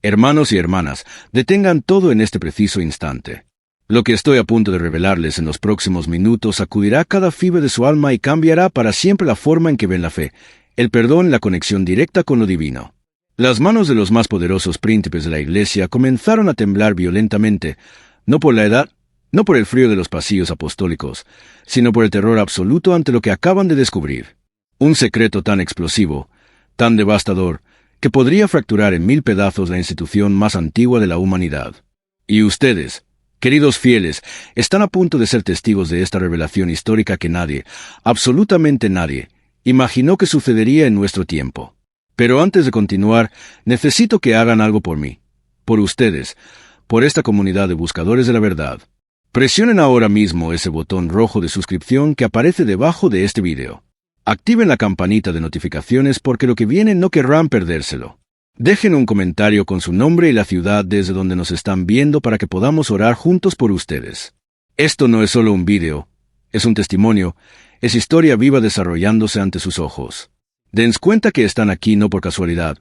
Hermanos y hermanas, detengan todo en este preciso instante. Lo que estoy a punto de revelarles en los próximos minutos sacudirá cada fibra de su alma y cambiará para siempre la forma en que ven la fe, el perdón y la conexión directa con lo divino. Las manos de los más poderosos príncipes de la Iglesia comenzaron a temblar violentamente, no por la edad, no por el frío de los pasillos apostólicos, sino por el terror absoluto ante lo que acaban de descubrir. Un secreto tan explosivo, tan devastador, que podría fracturar en 1000 pedazos la institución más antigua de la humanidad. Y ustedes, queridos fieles, están a punto de ser testigos de esta revelación histórica que nadie, absolutamente nadie, imaginó que sucedería en nuestro tiempo. Pero antes de continuar, necesito que hagan algo por mí, por ustedes, por esta comunidad de buscadores de la verdad. Presionen ahora mismo ese botón rojo de suscripción que aparece debajo de este video. Activen la campanita de notificaciones porque lo que viene no querrán perdérselo. Dejen un comentario con su nombre y la ciudad desde donde nos están viendo para que podamos orar juntos por ustedes. Esto no es solo un video, es un testimonio, es historia viva desarrollándose ante sus ojos. Dense cuenta que están aquí no por casualidad,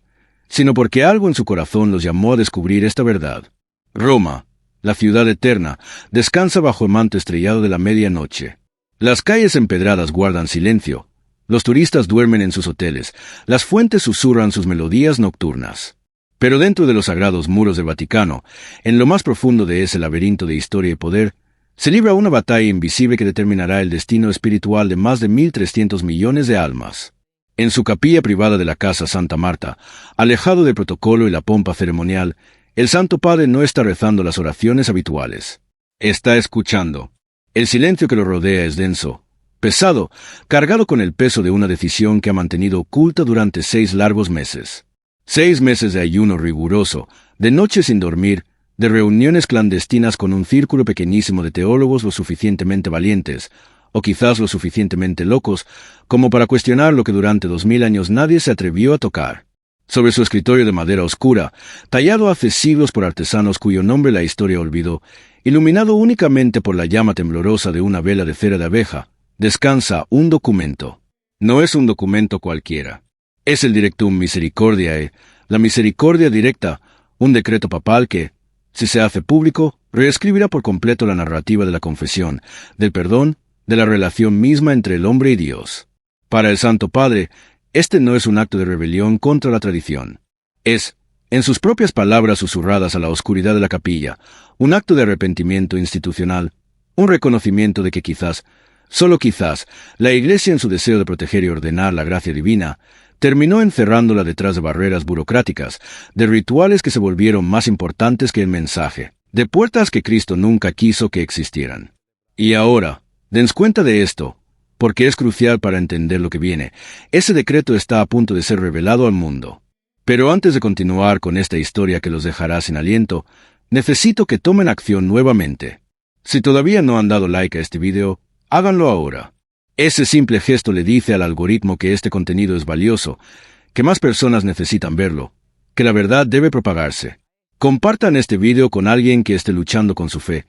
sino porque algo en su corazón los llamó a descubrir esta verdad. Roma, la ciudad eterna, descansa bajo el manto estrellado de la medianoche. Las calles empedradas guardan silencio. Los turistas duermen en sus hoteles, las fuentes susurran sus melodías nocturnas. Pero dentro de los sagrados muros del Vaticano, en lo más profundo de ese laberinto de historia y poder, se libra una batalla invisible que determinará el destino espiritual de más de 1.300 millones de almas. En su capilla privada de la Casa Santa Marta, alejado del protocolo y la pompa ceremonial, el Santo Padre no está rezando las oraciones habituales. Está escuchando. El silencio que lo rodea es denso, pesado, cargado con el peso de una decisión que ha mantenido oculta durante 6 largos meses. 6 meses de ayuno riguroso, de noches sin dormir, de reuniones clandestinas con un círculo pequeñísimo de teólogos lo suficientemente valientes, o quizás lo suficientemente locos, como para cuestionar lo que durante 2000 años nadie se atrevió a tocar. Sobre su escritorio de madera oscura, tallado hace siglos por artesanos cuyo nombre la historia olvidó, iluminado únicamente por la llama temblorosa de una vela de cera de abeja, descansa un documento. No es un documento cualquiera. Es el Directum Misericordiae, la misericordia directa, un decreto papal que, si se hace público, reescribirá por completo la narrativa de la confesión, del perdón, de la relación misma entre el hombre y Dios. Para el Santo Padre, este no es un acto de rebelión contra la tradición. Es, en sus propias palabras susurradas a la oscuridad de la capilla, un acto de arrepentimiento institucional, un reconocimiento de que quizás, solo quizás, la Iglesia en su deseo de proteger y ordenar la gracia divina, terminó encerrándola detrás de barreras burocráticas, de rituales que se volvieron más importantes que el mensaje, de puertas que Cristo nunca quiso que existieran. Y ahora, dense cuenta de esto, porque es crucial para entender lo que viene. Ese decreto está a punto de ser revelado al mundo. Pero antes de continuar con esta historia que los dejará sin aliento, necesito que tomen acción nuevamente. Si todavía no han dado like a este video, háganlo ahora. Ese simple gesto le dice al algoritmo que este contenido es valioso, que más personas necesitan verlo, que la verdad debe propagarse. Compartan este video con alguien que esté luchando con su fe,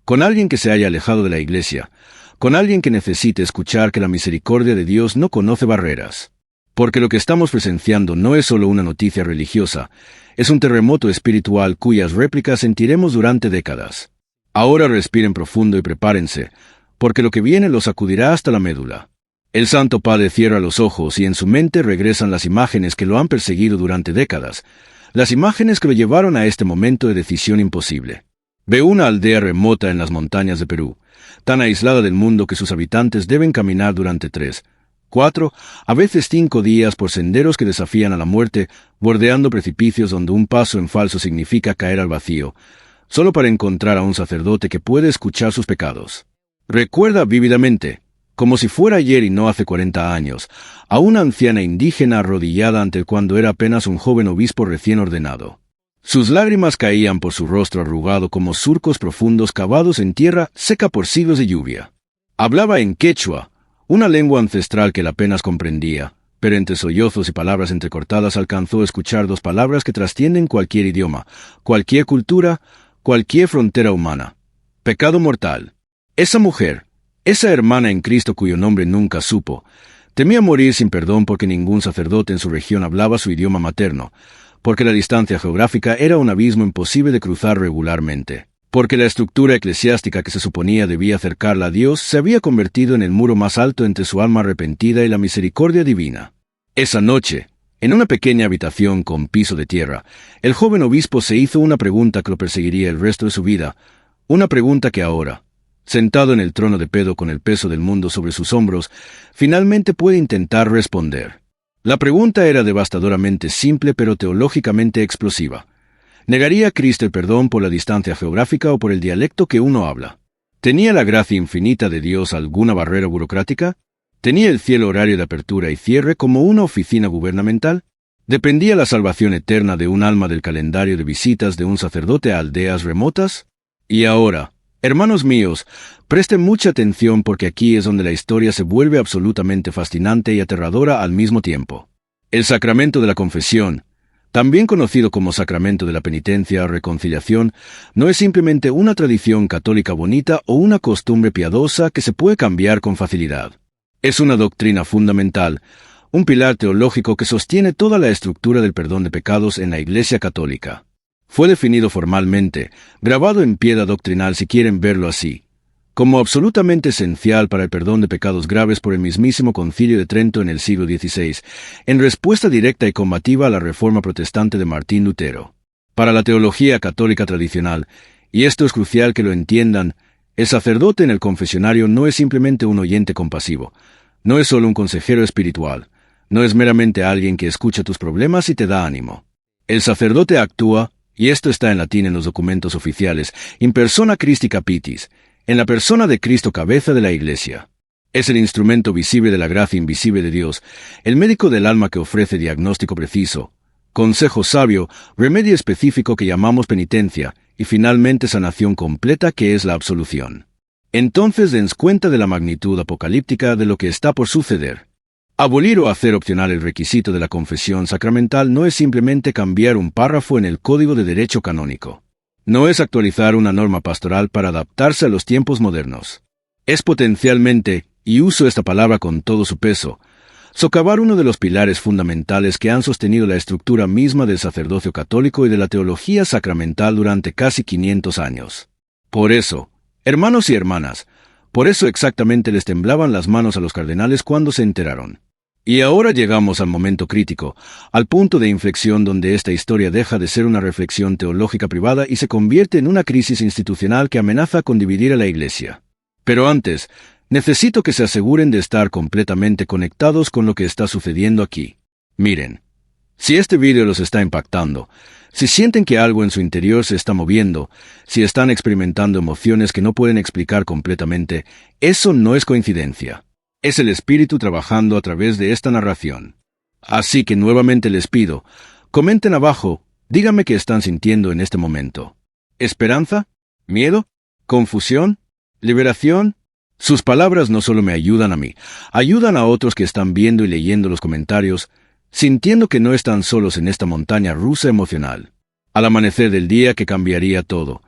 con alguien que se haya alejado de la Iglesia, con alguien que necesite escuchar que la misericordia de Dios no conoce barreras. Porque lo que estamos presenciando no es solo una noticia religiosa, es un terremoto espiritual cuyas réplicas sentiremos durante décadas. Ahora respiren profundo y prepárense, porque lo que viene los sacudirá hasta la médula. El Santo Padre cierra los ojos y en su mente regresan las imágenes que lo han perseguido durante décadas, las imágenes que lo llevaron a este momento de decisión imposible. Ve una aldea remota en las montañas de Perú, tan aislada del mundo que sus habitantes deben caminar durante 3, 4, a veces 5 días por senderos que desafían a la muerte, bordeando precipicios donde un paso en falso significa caer al vacío, solo para encontrar a un sacerdote que puede escuchar sus pecados. Recuerda vívidamente, como si fuera ayer y no hace 40 años, a una anciana indígena arrodillada ante cuando era apenas un joven obispo recién ordenado. Sus lágrimas caían por su rostro arrugado como surcos profundos cavados en tierra seca por siglos de lluvia. Hablaba en quechua, una lengua ancestral que él apenas comprendía, pero entre sollozos y palabras entrecortadas alcanzó a escuchar 2 palabras que trascienden cualquier idioma, cualquier cultura, cualquier frontera humana. Pecado mortal. Esa mujer, esa hermana en Cristo cuyo nombre nunca supo, temía morir sin perdón porque ningún sacerdote en su región hablaba su idioma materno, porque la distancia geográfica era un abismo imposible de cruzar regularmente, porque la estructura eclesiástica que se suponía debía acercarla a Dios se había convertido en el muro más alto entre su alma arrepentida y la misericordia divina. Esa noche, en una pequeña habitación con piso de tierra, el joven obispo se hizo una pregunta que lo perseguiría el resto de su vida, una pregunta que ahora, sentado en el trono de pedo con el peso del mundo sobre sus hombros, finalmente puede intentar responder. La pregunta era devastadoramente simple pero teológicamente explosiva. ¿Negaría Cristo el perdón por la distancia geográfica o por el dialecto que uno habla? ¿Tenía la gracia infinita de Dios alguna barrera burocrática? ¿Tenía el cielo horario de apertura y cierre como una oficina gubernamental? ¿Dependía la salvación eterna de un alma del calendario de visitas de un sacerdote a aldeas remotas? Y ahora, hermanos míos, presten mucha atención porque aquí es donde la historia se vuelve absolutamente fascinante y aterradora al mismo tiempo. El sacramento de la confesión, también conocido como sacramento de la penitencia o reconciliación, no es simplemente una tradición católica bonita o una costumbre piadosa que se puede cambiar con facilidad. Es una doctrina fundamental, un pilar teológico que sostiene toda la estructura del perdón de pecados en la Iglesia católica. Fue definido formalmente, grabado en piedra doctrinal si quieren verlo así, como absolutamente esencial para el perdón de pecados graves por el mismísimo Concilio de Trento en el siglo XVI, en respuesta directa y combativa a la Reforma protestante de Martín Lutero. Para la teología católica tradicional, y esto es crucial que lo entiendan, el sacerdote en el confesionario no es simplemente un oyente compasivo, no es solo un consejero espiritual, no es meramente alguien que escucha tus problemas y te da ánimo. El sacerdote actúa, y esto está en latín en los documentos oficiales, in persona Christi capitis, en la persona de Cristo cabeza de la Iglesia. Es el instrumento visible de la gracia invisible de Dios, el médico del alma que ofrece diagnóstico preciso, consejo sabio, remedio específico que llamamos penitencia, y finalmente sanación completa que es la absolución. Entonces dens cuenta de la magnitud apocalíptica de lo que está por suceder. Abolir o hacer opcional el requisito de la confesión sacramental no es simplemente cambiar un párrafo en el Código de Derecho Canónico. No es actualizar una norma pastoral para adaptarse a los tiempos modernos. Es potencialmente, y uso esta palabra con todo su peso, socavar uno de los pilares fundamentales que han sostenido la estructura misma del sacerdocio católico y de la teología sacramental durante casi 500 años. Por eso, hermanos y hermanas, por eso exactamente les temblaban las manos a los cardenales cuando se enteraron. Y ahora llegamos al momento crítico, al punto de inflexión donde esta historia deja de ser una reflexión teológica privada y se convierte en una crisis institucional que amenaza con dividir a la Iglesia. Pero antes, necesito que se aseguren de estar completamente conectados con lo que está sucediendo aquí. Miren, si este vídeo los está impactando, si sienten que algo en su interior se está moviendo, si están experimentando emociones que no pueden explicar completamente, eso no es coincidencia. Es el Espíritu trabajando a través de esta narración. Así que nuevamente les pido, comenten abajo, díganme qué están sintiendo en este momento. ¿Esperanza? ¿Miedo? ¿Confusión? ¿Liberación? Sus palabras no solo me ayudan a mí, ayudan a otros que están viendo y leyendo los comentarios, sintiendo que no están solos en esta montaña rusa emocional. Al amanecer del día que cambiaría todo,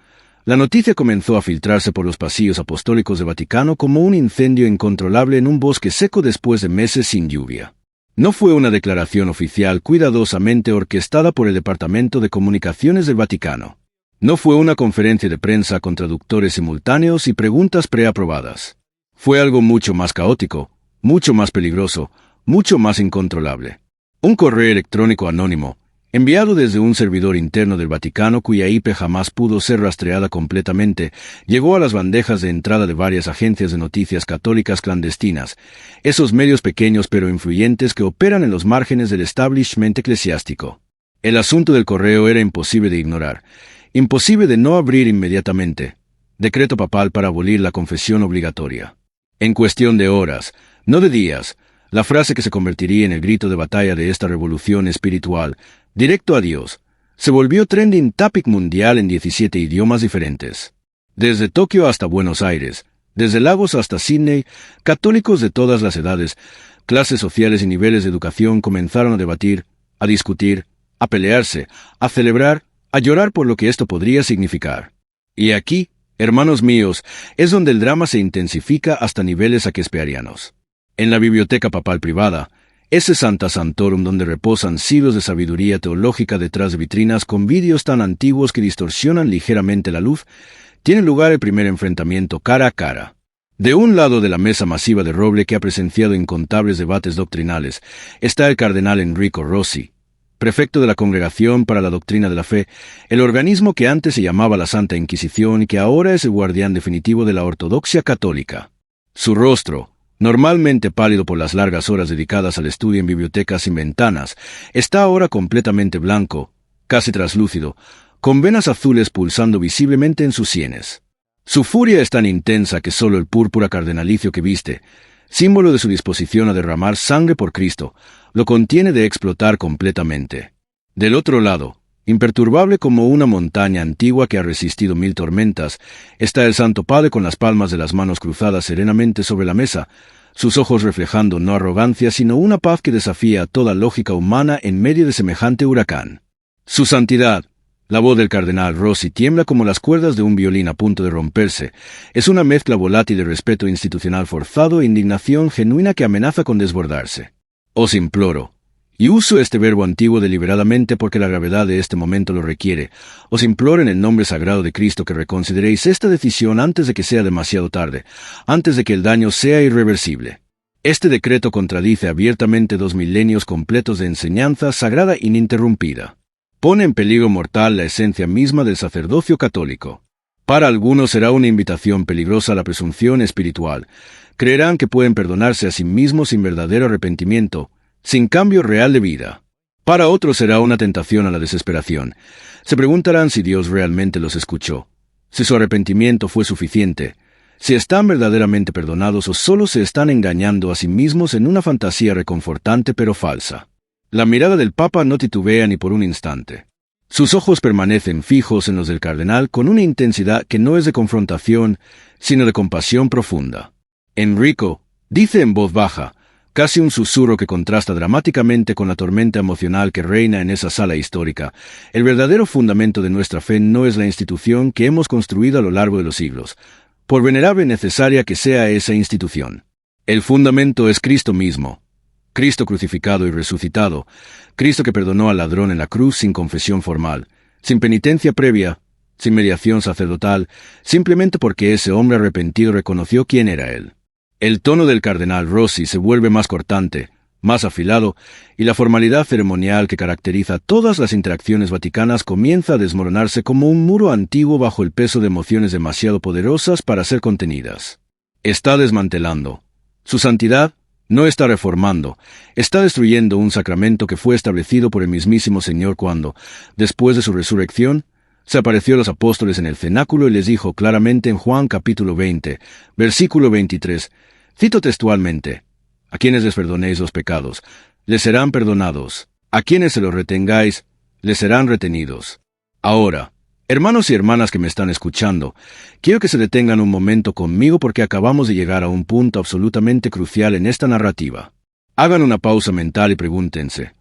la noticia comenzó a filtrarse por los pasillos apostólicos de Vaticano como un incendio incontrolable en un bosque seco después de meses sin lluvia. No fue una declaración oficial cuidadosamente orquestada por el Departamento de Comunicaciones del Vaticano. No fue una conferencia de prensa con traductores simultáneos y preguntas preaprobadas. Fue algo mucho más caótico, mucho más peligroso, mucho más incontrolable. Un correo electrónico anónimo, enviado desde un servidor interno del Vaticano cuya IP jamás pudo ser rastreada completamente, llegó a las bandejas de entrada de varias agencias de noticias católicas clandestinas, esos medios pequeños pero influyentes que operan en los márgenes del establishment eclesiástico. El asunto del correo era imposible de ignorar, imposible de no abrir inmediatamente. Decreto papal para abolir la confesión obligatoria. En cuestión de horas, no de días, la frase que se convertiría en el grito de batalla de esta revolución espiritual, directo a Dios, se volvió trending topic mundial en 17 idiomas diferentes. Desde Tokio hasta Buenos Aires, desde Lagos hasta Sydney, católicos de todas las edades, clases sociales y niveles de educación comenzaron a debatir, a discutir, a pelearse, a celebrar, a llorar por lo que esto podría significar. Y aquí, hermanos míos, es donde el drama se intensifica hasta niveles shakespearianos. En la biblioteca papal privada, Ese Santa Santorum donde reposan siglos de sabiduría teológica detrás de vitrinas con vídeos tan antiguos que distorsionan ligeramente la luz, tiene lugar el primer enfrentamiento cara a cara. De un lado de la mesa masiva de roble que ha presenciado incontables debates doctrinales, está el cardenal Enrico Rossi, prefecto de la Congregación para la Doctrina de la Fe, el organismo que antes se llamaba la Santa Inquisición y que ahora es el guardián definitivo de la ortodoxia católica. Su rostro, normalmente pálido por las largas horas dedicadas al estudio en bibliotecas sin ventanas, está ahora completamente blanco, casi traslúcido, con venas azules pulsando visiblemente en sus sienes. Su furia es tan intensa que solo el púrpura cardenalicio que viste, símbolo de su disposición a derramar sangre por Cristo, lo contiene de explotar completamente. Del otro lado, imperturbable como una montaña antigua que ha resistido 1000 tormentas, está el Santo Padre con las palmas de las manos cruzadas serenamente sobre la mesa, sus ojos reflejando no arrogancia sino una paz que desafía a toda lógica humana en medio de semejante huracán. Su santidad, la voz del cardenal Rossi tiembla como las cuerdas de un violín a punto de romperse. Es una mezcla volátil de respeto institucional forzado e indignación genuina que amenaza con desbordarse. Os imploro, y uso este verbo antiguo deliberadamente porque la gravedad de este momento lo requiere, os imploro en el nombre sagrado de Cristo que reconsideréis esta decisión antes de que sea demasiado tarde, antes de que el daño sea irreversible. Este decreto contradice abiertamente 2 milenios completos de enseñanza sagrada ininterrumpida. Pone en peligro mortal la esencia misma del sacerdocio católico. Para algunos será una invitación peligrosa a la presunción espiritual. Creerán que pueden perdonarse a sí mismos sin verdadero arrepentimiento, sin cambio real de vida. Para otros será una tentación a la desesperación. Se preguntarán si Dios realmente los escuchó, si su arrepentimiento fue suficiente, si están verdaderamente perdonados o solo se están engañando a sí mismos en una fantasía reconfortante pero falsa. La mirada del Papa no titubea ni por un instante. Sus ojos permanecen fijos en los del cardenal con una intensidad que no es de confrontación, sino de compasión profunda. Enrico, dice en voz baja, casi un susurro que contrasta dramáticamente con la tormenta emocional que reina en esa sala histórica, el verdadero fundamento de nuestra fe no es la institución que hemos construido a lo largo de los siglos, por venerable y necesaria que sea esa institución. El fundamento es Cristo mismo. Cristo crucificado y resucitado, Cristo que perdonó al ladrón en la cruz sin confesión formal, sin penitencia previa, sin mediación sacerdotal, simplemente porque ese hombre arrepentido reconoció quién era él. El tono del cardenal Rossi se vuelve más cortante, más afilado, y la formalidad ceremonial que caracteriza todas las interacciones vaticanas comienza a desmoronarse como un muro antiguo bajo el peso de emociones demasiado poderosas para ser contenidas. Está desmantelando. Su santidad no está reformando, está destruyendo un sacramento que fue establecido por el mismísimo Señor cuando, después de su resurrección, se apareció a los apóstoles en el cenáculo y les dijo claramente en Juan capítulo 20, versículo 23, cito textualmente, «A quienes les perdonéis los pecados, les serán perdonados, a quienes se los retengáis, les serán retenidos». Ahora, hermanos y hermanas que me están escuchando, quiero que se detengan un momento conmigo porque acabamos de llegar a un punto absolutamente crucial en esta narrativa. Hagan una pausa mental y pregúntense,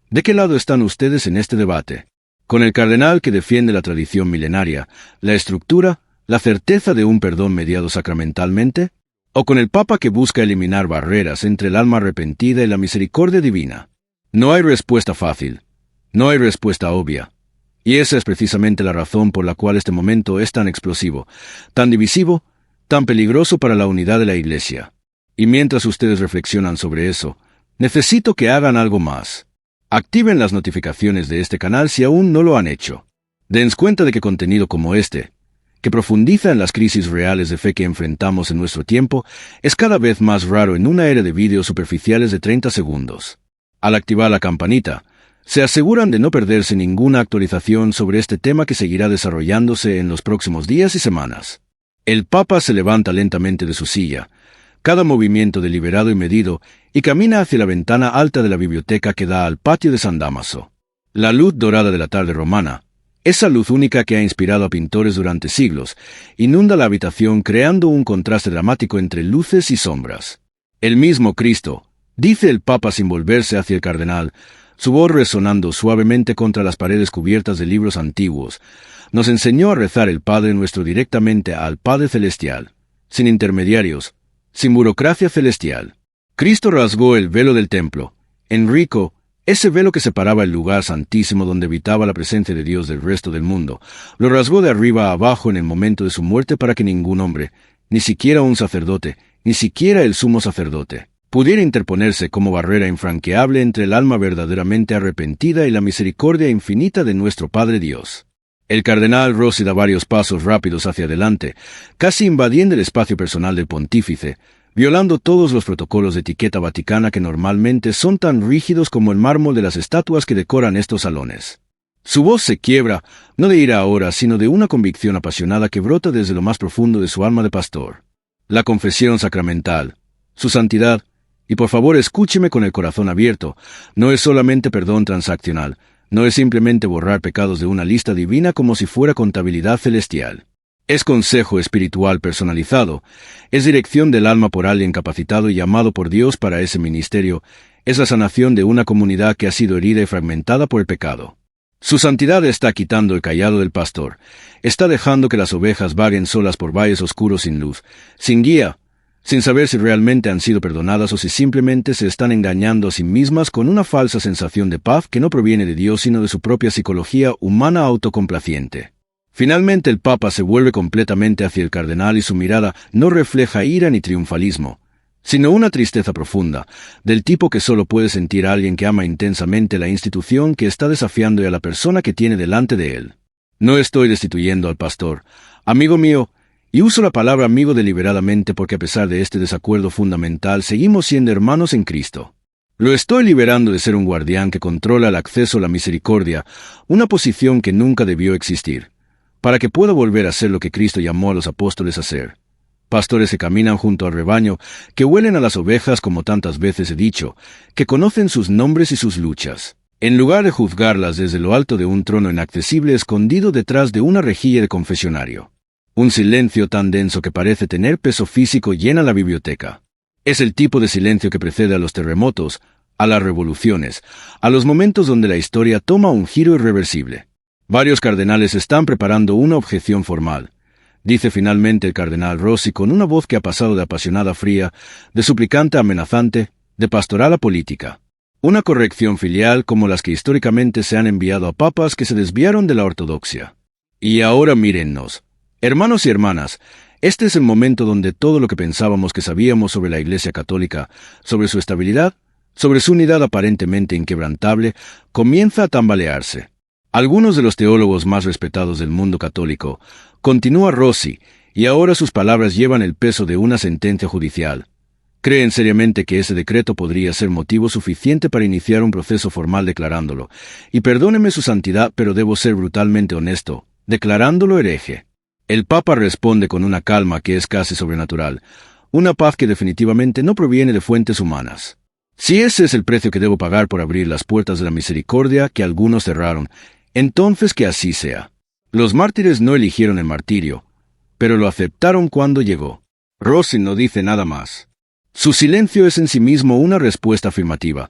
¿de qué lado están ustedes en este debate? ¿Con el cardenal que defiende la tradición milenaria, la estructura, la certeza de un perdón mediado sacramentalmente? ¿O con el Papa que busca eliminar barreras entre el alma arrepentida y la misericordia divina? No hay respuesta fácil, no hay respuesta obvia. Y esa es precisamente la razón por la cual este momento es tan explosivo, tan divisivo, tan peligroso para la unidad de la Iglesia. Y mientras ustedes reflexionan sobre eso, necesito que hagan algo más. Activen las notificaciones de este canal si aún no lo han hecho. Dense cuenta de que contenido como este, que profundiza en las crisis reales de fe que enfrentamos en nuestro tiempo, es cada vez más raro en una era de vídeos superficiales de 30 segundos. Al activar la campanita, se aseguran de no perderse ninguna actualización sobre este tema que seguirá desarrollándose en los próximos días y semanas. El Papa se levanta lentamente de su silla, cada movimiento deliberado y medido, y camina hacia la ventana alta de la biblioteca que da al patio de San Dámaso. La luz dorada de la tarde romana, esa luz única que ha inspirado a pintores durante siglos, inunda la habitación creando un contraste dramático entre luces y sombras. El mismo Cristo, dice el Papa sin volverse hacia el cardenal, su voz resonando suavemente contra las paredes cubiertas de libros antiguos, nos enseñó a rezar el Padre Nuestro directamente al Padre Celestial, sin intermediarios, sin burocracia celestial. Cristo rasgó el velo del templo. Enrico, ese velo que separaba el lugar santísimo donde habitaba la presencia de Dios del resto del mundo, lo rasgó de arriba a abajo en el momento de su muerte para que ningún hombre, ni siquiera un sacerdote, ni siquiera el sumo sacerdote, pudiera interponerse como barrera infranqueable entre el alma verdaderamente arrepentida y la misericordia infinita de nuestro Padre Dios. El cardenal Rossi da varios pasos rápidos hacia adelante, casi invadiendo el espacio personal del pontífice, violando todos los protocolos de etiqueta vaticana que normalmente son tan rígidos como el mármol de las estatuas que decoran estos salones. Su voz se quiebra, no de ira ahora, sino de una convicción apasionada que brota desde lo más profundo de su alma de pastor. La confesión sacramental, su santidad, y por favor escúcheme con el corazón abierto, no es solamente perdón transaccional, no es simplemente borrar pecados de una lista divina como si fuera contabilidad celestial. Es consejo espiritual personalizado, es dirección del alma por alguien capacitado y llamado por Dios para ese ministerio, es la sanación de una comunidad que ha sido herida y fragmentada por el pecado. Su santidad está quitando el cayado del pastor, está dejando que las ovejas vaguen solas por valles oscuros sin luz, sin guía, sin saber si realmente han sido perdonadas o si simplemente se están engañando a sí mismas con una falsa sensación de paz que no proviene de Dios sino de su propia psicología humana autocomplaciente. Finalmente el Papa se vuelve completamente hacia el cardenal y su mirada no refleja ira ni triunfalismo, sino una tristeza profunda, del tipo que solo puede sentir alguien que ama intensamente la institución que está desafiando y a la persona que tiene delante de él. No estoy destituyendo al pastor, amigo mío, y uso la palabra amigo deliberadamente porque a pesar de este desacuerdo fundamental seguimos siendo hermanos en Cristo. Lo estoy liberando de ser un guardián que controla el acceso a la misericordia, una posición que nunca debió existir, para que pueda volver a ser lo que Cristo llamó a los apóstoles a ser. Pastores que caminan junto al rebaño, que huelen a las ovejas como tantas veces he dicho, que conocen sus nombres y sus luchas, en lugar de juzgarlas desde lo alto de un trono inaccesible escondido detrás de una rejilla de confesionario. Un silencio tan denso que parece tener peso físico llena la biblioteca. Es el tipo de silencio que precede a los terremotos, a las revoluciones, a los momentos donde la historia toma un giro irreversible. Varios cardenales están preparando una objeción formal, dice finalmente el cardenal Rossi con una voz que ha pasado de apasionada a fría, de suplicante a amenazante, de pastoral a política. Una corrección filial como las que históricamente se han enviado a papas que se desviaron de la ortodoxia. Y ahora mírennos. Hermanos y hermanas, este es el momento donde todo lo que pensábamos que sabíamos sobre la Iglesia Católica, sobre su estabilidad, sobre su unidad aparentemente inquebrantable, comienza a tambalearse. Algunos de los teólogos más respetados del mundo católico, continúa Rossi, y ahora sus palabras llevan el peso de una sentencia judicial. Creen seriamente que ese decreto podría ser motivo suficiente para iniciar un proceso formal declarándolo, y perdóneme su santidad, pero debo ser brutalmente honesto, declarándolo hereje. El Papa responde con una calma que es casi sobrenatural, una paz que definitivamente no proviene de fuentes humanas. Si ese es el precio que debo pagar por abrir las puertas de la misericordia que algunos cerraron, entonces que así sea. Los mártires no eligieron el martirio, pero lo aceptaron cuando llegó. Rossi no dice nada más. Su silencio es en sí mismo una respuesta afirmativa,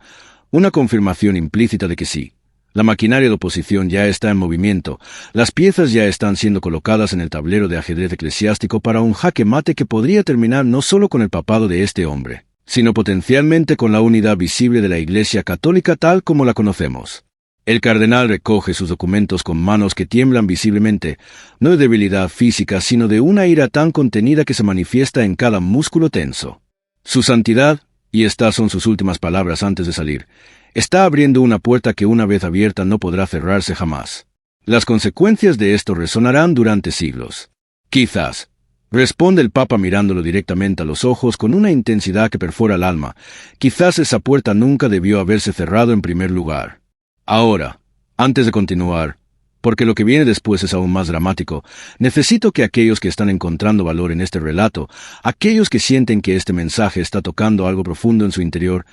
una confirmación implícita de que sí. La maquinaria de oposición ya está en movimiento, las piezas ya están siendo colocadas en el tablero de ajedrez eclesiástico para un jaque mate que podría terminar no solo con el papado de este hombre, sino potencialmente con la unidad visible de la Iglesia Católica tal como la conocemos. El cardenal recoge sus documentos con manos que tiemblan visiblemente, no de debilidad física, sino de una ira tan contenida que se manifiesta en cada músculo tenso. Su santidad, y estas son sus últimas palabras antes de salir, está abriendo una puerta que una vez abierta no podrá cerrarse jamás. Las consecuencias de esto resonarán durante siglos. Quizás, responde el Papa mirándolo directamente a los ojos con una intensidad que perfora el alma, quizás esa puerta nunca debió haberse cerrado en primer lugar. Ahora, antes de continuar, porque lo que viene después es aún más dramático, necesito que aquellos que están encontrando valor en este relato, aquellos que sienten que este mensaje está tocando algo profundo en su interior,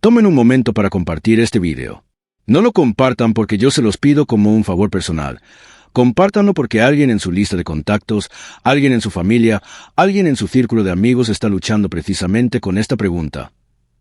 tomen un momento para compartir este video. No lo compartan porque yo se los pido como un favor personal. Compártanlo porque alguien en su lista de contactos, alguien en su familia, alguien en su círculo de amigos está luchando precisamente con esta pregunta.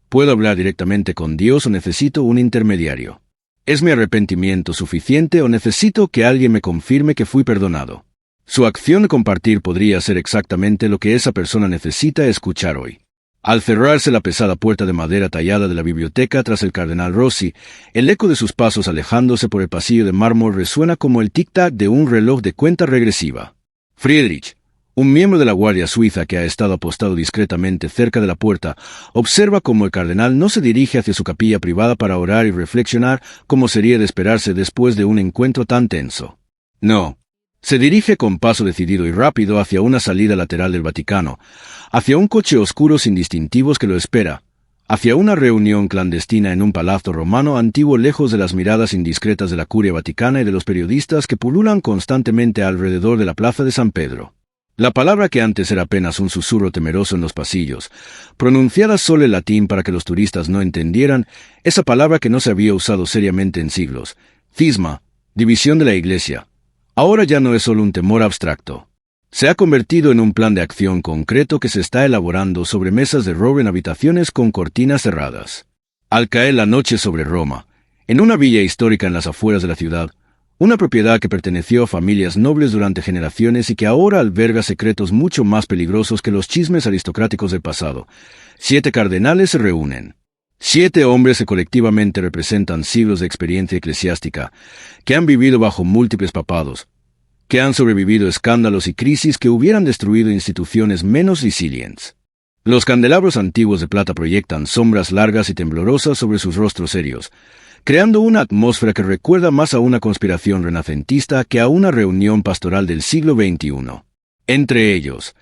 ¿Puedo hablar directamente con Dios o necesito un intermediario? ¿Es mi arrepentimiento suficiente o necesito que alguien me confirme que fui perdonado? Su acción de compartir podría ser exactamente lo que esa persona necesita escuchar hoy. Al cerrarse la pesada puerta de madera tallada de la biblioteca tras el cardenal Rossi, el eco de sus pasos alejándose por el pasillo de mármol resuena como el tic-tac de un reloj de cuenta regresiva. Friedrich, un miembro de la Guardia Suiza que ha estado apostado discretamente cerca de la puerta, observa cómo el cardenal no se dirige hacia su capilla privada para orar y reflexionar como sería de esperarse después de un encuentro tan tenso. No. Se dirige con paso decidido y rápido hacia una salida lateral del Vaticano, hacia un coche oscuro sin distintivos que lo espera, hacia una reunión clandestina en un palazzo romano antiguo lejos de las miradas indiscretas de la curia vaticana y de los periodistas que pululan constantemente alrededor de la plaza de San Pedro. La palabra que antes era apenas un susurro temeroso en los pasillos, pronunciada solo en latín para que los turistas no entendieran, esa palabra que no se había usado seriamente en siglos, cisma, división de la Iglesia, ahora ya no es solo un temor abstracto. Se ha convertido en un plan de acción concreto que se está elaborando sobre mesas de roble en habitaciones con cortinas cerradas. Al caer la noche sobre Roma, en una villa histórica en las afueras de la ciudad, una propiedad que perteneció a familias nobles durante generaciones y que ahora alberga secretos mucho más peligrosos que los chismes aristocráticos del pasado, 7 cardenales se reúnen. 7 hombres que colectivamente representan siglos de experiencia eclesiástica, que han vivido bajo múltiples papados, que han sobrevivido escándalos y crisis que hubieran destruido instituciones menos resilientes. Los candelabros antiguos de plata proyectan sombras largas y temblorosas sobre sus rostros serios, creando una atmósfera que recuerda más a una conspiración renacentista que a una reunión pastoral del siglo XXI. Entre ellos,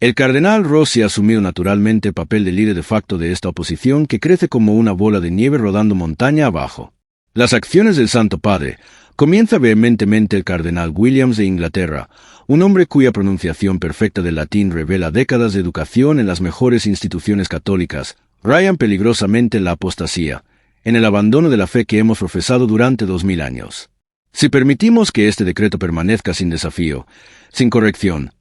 el cardenal Rossi ha asumido naturalmente el papel de líder de facto de esta oposición que crece como una bola de nieve rodando montaña abajo. Las acciones del Santo Padre comienza vehementemente el cardenal Williams de Inglaterra, un hombre cuya pronunciación perfecta del latín revela décadas de educación en las mejores instituciones católicas, rayan peligrosamente la apostasía, en el abandono de la fe que hemos profesado durante 2000 años. Si permitimos que este decreto permanezca sin desafío, sin corrección,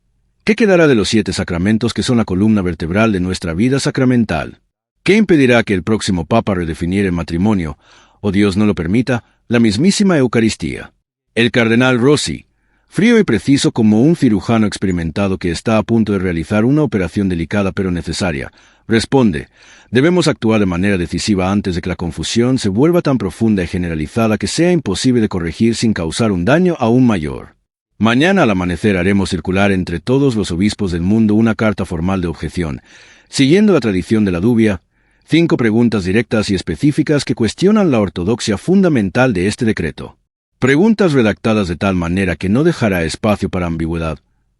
¿qué quedará de los 7 sacramentos que son la columna vertebral de nuestra vida sacramental? ¿Qué impedirá que el próximo Papa redefiniera el matrimonio, o Dios no lo permita, la mismísima Eucaristía? El cardenal Rossi, frío y preciso como un cirujano experimentado que está a punto de realizar una operación delicada pero necesaria, responde: debemos actuar de manera decisiva antes de que la confusión se vuelva tan profunda y generalizada que sea imposible de corregir sin causar un daño aún mayor. Mañana al amanecer haremos circular entre todos los obispos del mundo una carta formal de objeción, siguiendo la tradición de la dubia, 5 preguntas directas y específicas que cuestionan la ortodoxia fundamental de este decreto. Preguntas redactadas de tal manera que no dejará espacio para ambigüedad,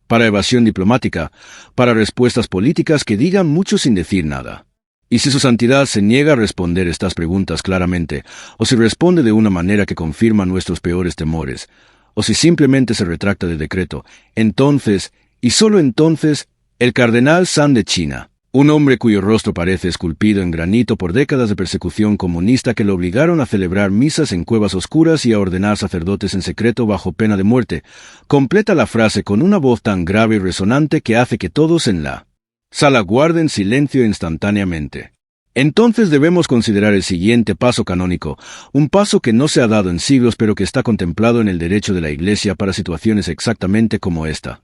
para evasión diplomática, para respuestas políticas que digan mucho sin decir nada. Y si su santidad se niega a responder estas preguntas claramente, o si responde de una manera que confirma nuestros peores temores, o si simplemente se retracta del decreto, entonces, y solo entonces, el cardenal San de China, un hombre cuyo rostro parece esculpido en granito por décadas de persecución comunista que lo obligaron a celebrar misas en cuevas oscuras y a ordenar sacerdotes en secreto bajo pena de muerte, completa la frase con una voz tan grave y resonante que hace que todos en la sala guarden silencio instantáneamente. Entonces debemos considerar el siguiente paso canónico, un paso que no se ha dado en siglos pero que está contemplado en el derecho de la Iglesia para situaciones exactamente como esta.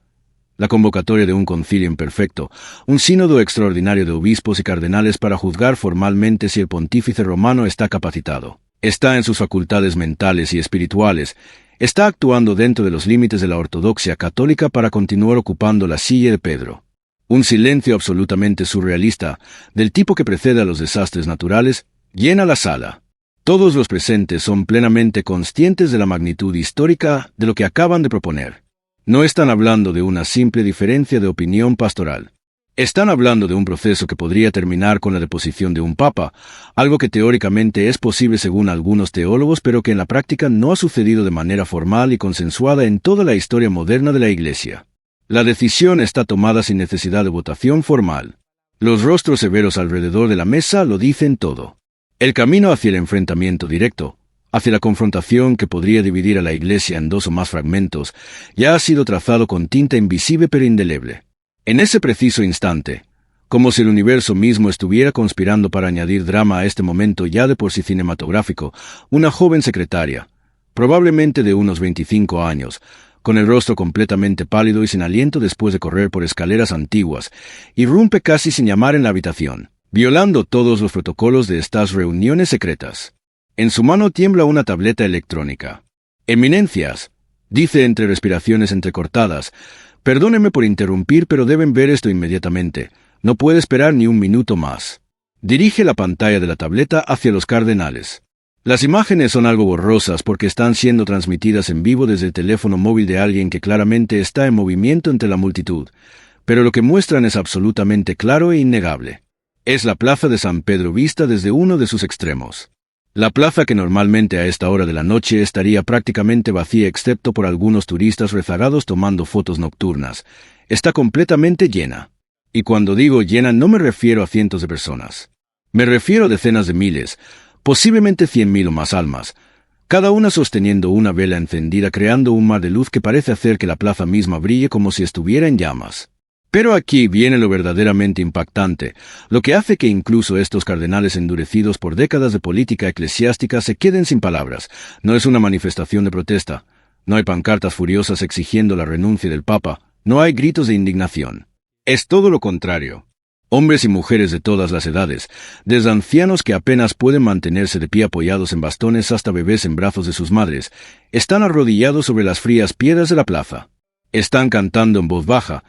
La convocatoria de un concilio imperfecto, un sínodo extraordinario de obispos y cardenales para juzgar formalmente si el pontífice romano está capacitado, está en sus facultades mentales y espirituales, está actuando dentro de los límites de la ortodoxia católica para continuar ocupando la silla de Pedro. Un silencio absolutamente surrealista, del tipo que precede a los desastres naturales, llena la sala. Todos los presentes son plenamente conscientes de la magnitud histórica de lo que acaban de proponer. No están hablando de una simple diferencia de opinión pastoral. Están hablando de un proceso que podría terminar con la deposición de un papa, algo que teóricamente es posible según algunos teólogos, pero que en la práctica no ha sucedido de manera formal y consensuada en toda la historia moderna de la Iglesia. La decisión está tomada sin necesidad de votación formal. Los rostros severos alrededor de la mesa lo dicen todo. El camino hacia el enfrentamiento directo, hacia la confrontación que podría dividir a la Iglesia en 2 o más fragmentos, ya ha sido trazado con tinta invisible pero indeleble. En ese preciso instante, como si el universo mismo estuviera conspirando para añadir drama a este momento ya de por sí cinematográfico, una joven secretaria, probablemente de unos 25 años, con el rostro completamente pálido y sin aliento después de correr por escaleras antiguas, irrumpe casi sin llamar en la habitación. violando todos los protocolos de estas reuniones secretas. En su mano tiembla una tableta electrónica. Eminencias, dice entre respiraciones entrecortadas, perdónenme por interrumpir, pero deben ver esto inmediatamente. No puede esperar ni un minuto más. Dirige la pantalla de la tableta hacia los cardenales. Las imágenes son algo borrosas porque están siendo transmitidas en vivo desde el teléfono móvil de alguien que claramente está en movimiento entre la multitud, pero lo que muestran es absolutamente claro e innegable. Es la plaza de San Pedro vista desde uno de sus extremos. La plaza, que normalmente a esta hora de la noche estaría prácticamente vacía excepto por algunos turistas rezagados tomando fotos nocturnas, está completamente llena. Y cuando digo llena no me refiero a cientos de personas. Me refiero a decenas de miles, posiblemente 100.000 o más almas, cada una sosteniendo una vela encendida creando un mar de luz que parece hacer que la plaza misma brille como si estuviera en llamas. Pero aquí viene lo verdaderamente impactante, lo que hace que incluso estos cardenales endurecidos por décadas de política eclesiástica se queden sin palabras. No es una manifestación de protesta, no hay pancartas furiosas exigiendo la renuncia del Papa, no hay gritos de indignación. Es todo lo contrario. Hombres y mujeres de todas las edades, desde ancianos que apenas pueden mantenerse de pie apoyados en bastones hasta bebés en brazos de sus madres, están arrodillados sobre las frías piedras de la plaza. Están cantando en voz baja,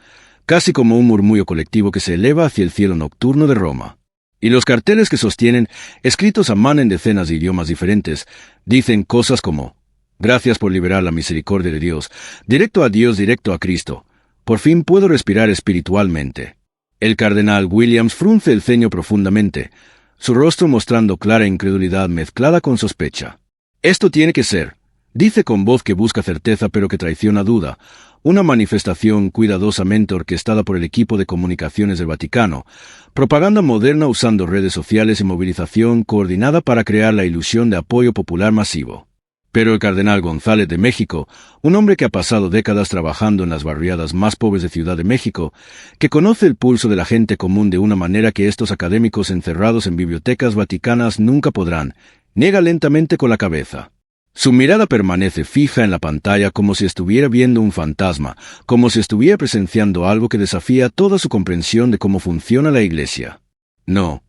casi como un murmullo colectivo que se eleva hacia el cielo nocturno de Roma. Y los carteles que sostienen, escritos a mano en decenas de idiomas diferentes, dicen cosas como: gracias por liberar la misericordia de Dios, directo a Dios, directo a Cristo. Por fin puedo respirar espiritualmente. El cardenal Williams frunce el ceño profundamente, su rostro mostrando clara incredulidad mezclada con sospecha. Esto tiene que ser, dice con voz que busca certeza pero que traiciona duda, una manifestación cuidadosamente orquestada por el equipo de comunicaciones del Vaticano, propaganda moderna usando redes sociales y movilización coordinada para crear la ilusión de apoyo popular masivo. Pero el cardenal González de México, un hombre que ha pasado décadas trabajando en las barriadas más pobres de Ciudad de México, que conoce el pulso de la gente común de una manera que estos académicos encerrados en bibliotecas vaticanas nunca podrán, niega lentamente con la cabeza. Su mirada permanece fija en la pantalla como si estuviera viendo un fantasma, como si estuviera presenciando algo que desafía toda su comprensión de cómo funciona la Iglesia. No.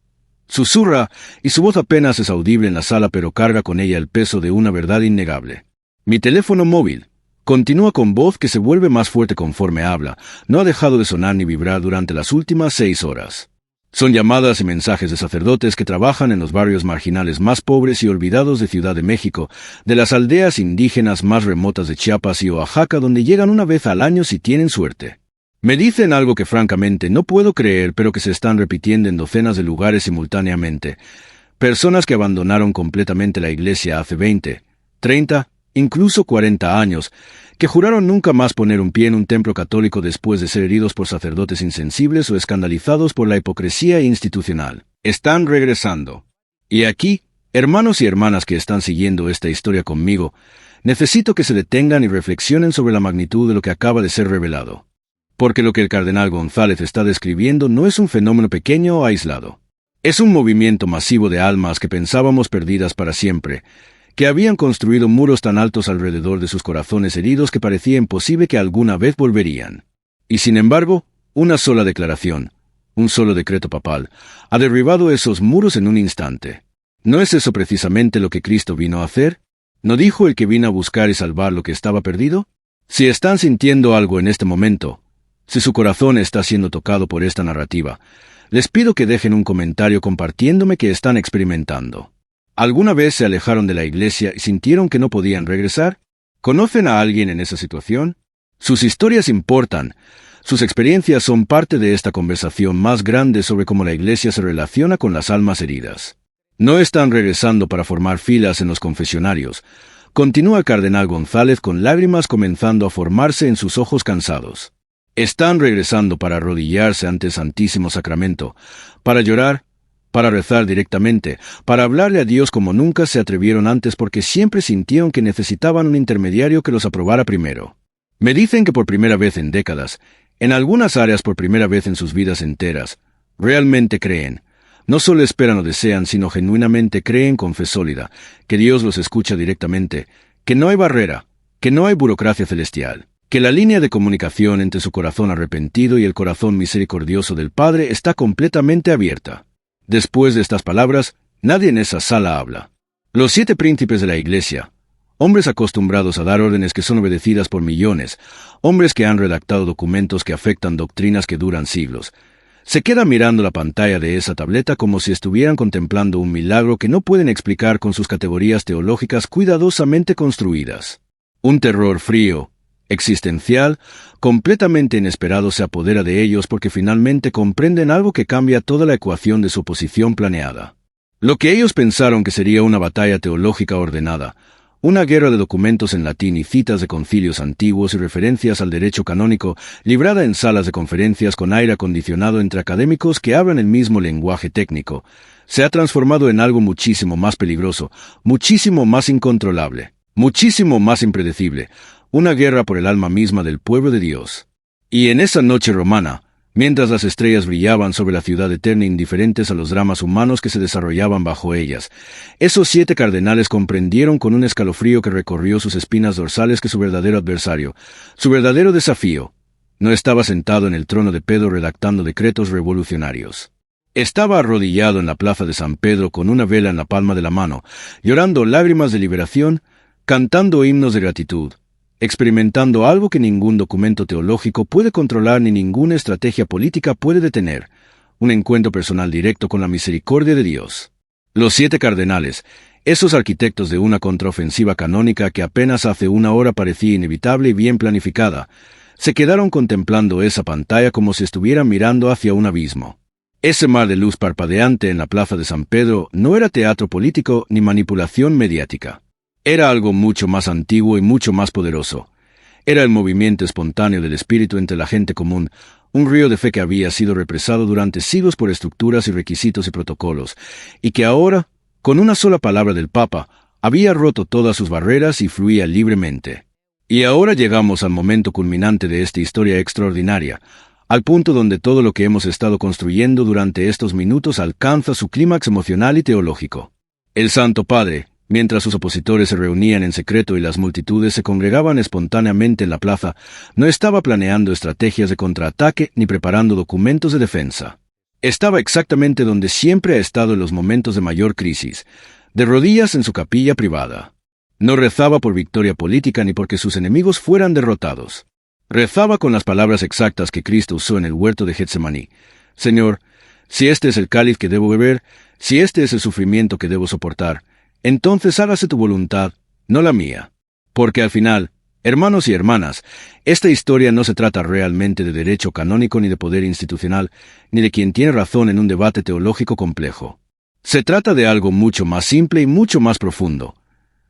Susurra, y su voz apenas es audible en la sala, pero carga con ella el peso de una verdad innegable. Mi teléfono móvil, continúa con voz que se vuelve más fuerte conforme habla, no ha dejado de sonar ni vibrar durante las últimas 6 horas. Son llamadas y mensajes de sacerdotes que trabajan en los barrios marginales más pobres y olvidados de Ciudad de México, de las aldeas indígenas más remotas de Chiapas y Oaxaca, donde llegan una vez al año si tienen suerte. Me dicen algo que francamente no puedo creer, pero que se están repitiendo en docenas de lugares simultáneamente. Personas que abandonaron completamente la Iglesia hace 20, 30, incluso 40 años, que juraron nunca más poner un pie en un templo católico después de ser heridos por sacerdotes insensibles o escandalizados por la hipocresía institucional. Están regresando. Y aquí, hermanos y hermanas que están siguiendo esta historia conmigo, necesito que se detengan y reflexionen sobre la magnitud de lo que acaba de ser revelado. Porque lo que el cardenal González está describiendo no es un fenómeno pequeño o aislado. Es un movimiento masivo de almas que pensábamos perdidas para siempre, que habían construido muros tan altos alrededor de sus corazones heridos que parecía imposible que alguna vez volverían. Y sin embargo, una sola declaración, un solo decreto papal, ha derribado esos muros en un instante. ¿No es eso precisamente lo que Cristo vino a hacer? ¿No dijo el que vino a buscar y salvar lo que estaba perdido? Si están sintiendo algo en este momento, si su corazón está siendo tocado por esta narrativa, les pido que dejen un comentario compartiéndome qué están experimentando. ¿Alguna vez se alejaron de la Iglesia y sintieron que no podían regresar? ¿Conocen a alguien en esa situación? Sus historias importan. Sus experiencias son parte de esta conversación más grande sobre cómo la Iglesia se relaciona con las almas heridas. No están regresando para formar filas en los confesionarios. Continúa el cardenal González con lágrimas comenzando a formarse en sus ojos cansados. Están regresando para arrodillarse ante el Santísimo Sacramento, para llorar, para rezar directamente, para hablarle a Dios como nunca se atrevieron antes porque siempre sintieron que necesitaban un intermediario que los aprobara primero. Me dicen que por primera vez en décadas, en algunas áreas por primera vez en sus vidas enteras, realmente creen, no solo esperan o desean, sino genuinamente creen con fe sólida, que Dios los escucha directamente, que no hay barrera, que no hay burocracia celestial, que la línea de comunicación entre su corazón arrepentido y el corazón misericordioso del Padre está completamente abierta. Después de estas palabras, nadie en esa sala habla. Los 7 príncipes de la iglesia, hombres acostumbrados a dar órdenes que son obedecidas por millones, hombres que han redactado documentos que afectan doctrinas que duran siglos, se quedan mirando la pantalla de esa tableta como si estuvieran contemplando un milagro que no pueden explicar con sus categorías teológicas cuidadosamente construidas. Un terror frío, existencial, completamente inesperado se apodera de ellos porque finalmente comprenden algo que cambia toda la ecuación de su oposición planeada. Lo que ellos pensaron que sería una batalla teológica ordenada, una guerra de documentos en latín y citas de concilios antiguos y referencias al derecho canónico, librada en salas de conferencias con aire acondicionado entre académicos que hablan el mismo lenguaje técnico, se ha transformado en algo muchísimo más peligroso, muchísimo más incontrolable, muchísimo más impredecible, una guerra por el alma misma del pueblo de Dios. Y en esa noche romana, mientras las estrellas brillaban sobre la ciudad eterna indiferentes a los dramas humanos que se desarrollaban bajo ellas, esos 7 cardenales comprendieron con un escalofrío que recorrió sus espinas dorsales que su verdadero adversario, su verdadero desafío, no estaba sentado en el trono de Pedro redactando decretos revolucionarios. Estaba arrodillado en la plaza de San Pedro con una vela en la palma de la mano, llorando lágrimas de liberación, cantando himnos de gratitud, experimentando algo que ningún documento teológico puede controlar ni ninguna estrategia política puede detener, un encuentro personal directo con la misericordia de Dios. Los 7 cardenales, esos arquitectos de una contraofensiva canónica que apenas hace una hora parecía inevitable y bien planificada, se quedaron contemplando esa pantalla como si estuvieran mirando hacia un abismo. Ese mar de luz parpadeante en la plaza de San Pedro no era teatro político ni manipulación mediática. Era algo mucho más antiguo y mucho más poderoso. Era el movimiento espontáneo del espíritu entre la gente común, un río de fe que había sido represado durante siglos por estructuras y requisitos y protocolos, y que ahora, con una sola palabra del Papa, había roto todas sus barreras y fluía libremente. Y ahora llegamos al momento culminante de esta historia extraordinaria, al punto donde todo lo que hemos estado construyendo durante estos minutos alcanza su clímax emocional y teológico. El Santo Padre, mientras sus opositores se reunían en secreto y las multitudes se congregaban espontáneamente en la plaza, no estaba planeando estrategias de contraataque ni preparando documentos de defensa. Estaba exactamente donde siempre ha estado en los momentos de mayor crisis, de rodillas en su capilla privada. No rezaba por victoria política ni porque sus enemigos fueran derrotados. Rezaba con las palabras exactas que Cristo usó en el huerto de Getsemaní. Señor, si este es el cáliz que debo beber, si este es el sufrimiento que debo soportar, entonces hágase tu voluntad, no la mía. Porque al final, hermanos y hermanas, esta historia no se trata realmente de derecho canónico ni de poder institucional, ni de quien tiene razón en un debate teológico complejo. Se trata de algo mucho más simple y mucho más profundo.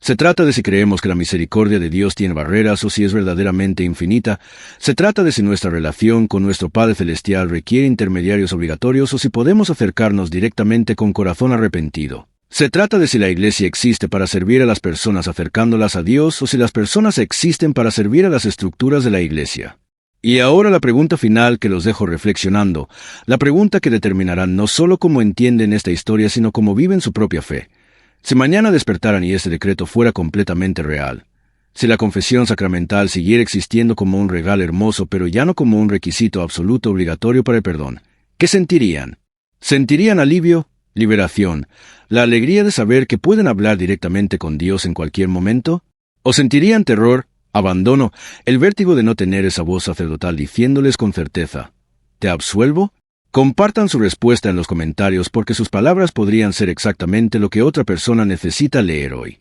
Se trata de si creemos que la misericordia de Dios tiene barreras o si es verdaderamente infinita. Se trata de si nuestra relación con nuestro Padre Celestial requiere intermediarios obligatorios o si podemos acercarnos directamente con corazón arrepentido. Se trata de si la Iglesia existe para servir a las personas acercándolas a Dios o si las personas existen para servir a las estructuras de la Iglesia. Y ahora la pregunta final que los dejo reflexionando, la pregunta que determinará no solo cómo entienden esta historia sino cómo viven su propia fe. Si mañana despertaran y este decreto fuera completamente real, si la confesión sacramental siguiera existiendo como un regalo hermoso pero ya no como un requisito absoluto obligatorio para el perdón, ¿qué sentirían? ¿Sentirían alivio? Liberación, la alegría de saber que pueden hablar directamente con Dios en cualquier momento? ¿O sentirían terror, abandono, el vértigo de no tener esa voz sacerdotal diciéndoles con certeza, ¿te absuelvo? Compartan su respuesta en los comentarios porque sus palabras podrían ser exactamente lo que otra persona necesita leer hoy.